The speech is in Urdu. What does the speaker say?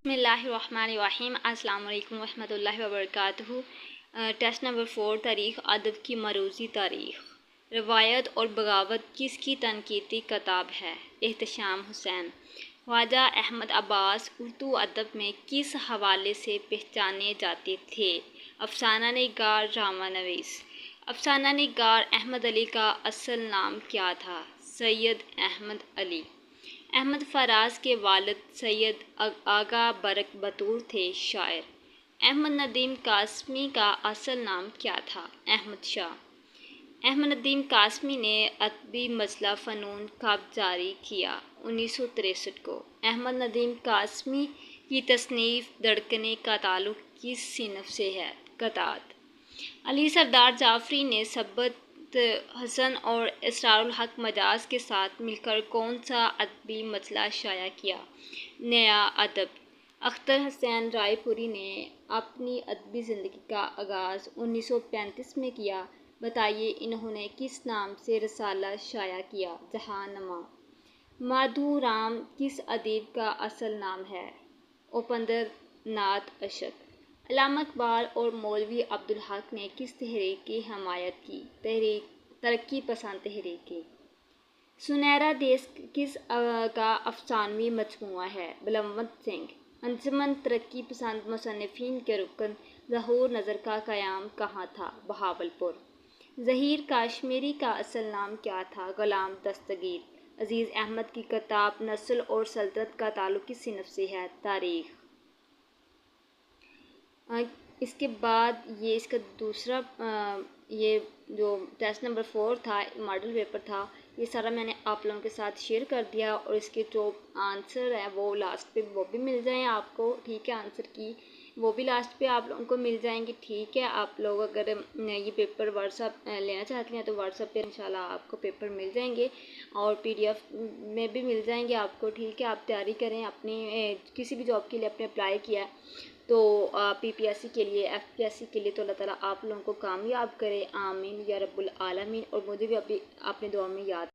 بسم اللہ الرحمن الرحیم۔ السلام علیکم ورحمۃ اللہ وبرکاتہ۔ ٹیسٹ نمبر 4 تاریخ ادب کی مروزی تاریخ۔ روایت اور بغاوت کس کی تنقیدی کتاب ہے؟ احتشام حسین۔ خواجہ احمد عباس اردو ادب میں کس حوالے سے پہچانے جاتے تھے؟ افسانہ نگار ڈرامہ نویس۔ افسانہ نگار احمد علی کا اصل نام کیا تھا؟ سید احمد علی۔ احمد فراز کے والد سید آغا برک بطور تھے، شاعر۔ احمد ندیم قاسمی کا اصل نام کیا تھا؟ احمد شاہ۔ احمد ندیم قاسمی نے ادبی مجلہ فنون کب جاری کیا؟ 1963 کو۔ احمد ندیم قاسمی کی تصنیف دھڑکنیں کا تعلق کس صنف سے ہے؟ قطعات۔ علی سردار جعفری نے ثبت حسن اور اسرار الحق مجاز کے ساتھ مل کر کون سا ادبی مجلہ شائع کیا؟ نیا ادب۔ اختر حسین رائے پوری نے اپنی ادبی زندگی کا آغاز 1935 میں کیا۔ بتائیے انہوں نے کس نام سے رسالہ شائع کیا؟ جہاں نما۔ مادھو رام کس ادیب کا اصل نام ہے؟ اپندر ناتھ اشک۔ علامہ اقبال اور مولوی عبدالحق نے کس تحریک کی حمایت کی؟ ترقی پسند تحریک کی۔ سنہرا دیس کس کا افسانوی مجموعہ ہے؟ بلونت سنگھ۔ انجمن ترقی پسند مصنفین کے رکن ظہور نظر کا قیام کہاں تھا؟ بہاولپور۔ ظہیر کاشمیری کا اصل نام کیا تھا؟ غلام دستگیر۔ عزیز احمد کی کتاب نسل اور سلطنت کا تعلق کس صنف سے ہے؟ تاریخ۔ اس کے بعد یہ اس کا دوسرا یہ جو ٹیسٹ نمبر 4 تھا، ماڈل پیپر تھا، یہ سارا میں نے آپ لوگوں کے ساتھ شیئر کر دیا، اور اس کے جو آنسر ہے وہ لاسٹ پہ وہ بھی مل جائیں آپ کو، ٹھیک ہے؟ آنسر کی وہ بھی لاسٹ پہ آپ لوگوں کو مل جائیں گے، ٹھیک ہے؟ آپ لوگ اگر یہ پیپر واٹس ایپ لینا چاہتے ہیں تو واٹس ایپ پہ انشاءاللہ آپ کو پیپر مل جائیں گے، اور PDF میں بھی مل جائیں گے آپ کو، ٹھیک ہے؟ آپ تیاری کریں اپنی، کسی بھی جاب کے لیے اپنے اپلائی کیا ہے تو PPSC کے لیے، FPSC کے لیے، تو اللہ تعالیٰ آپ لوگوں کو کامیاب کرے، آمین یا رب العالمین، اور مجھے بھی اپنی دعا میں یاد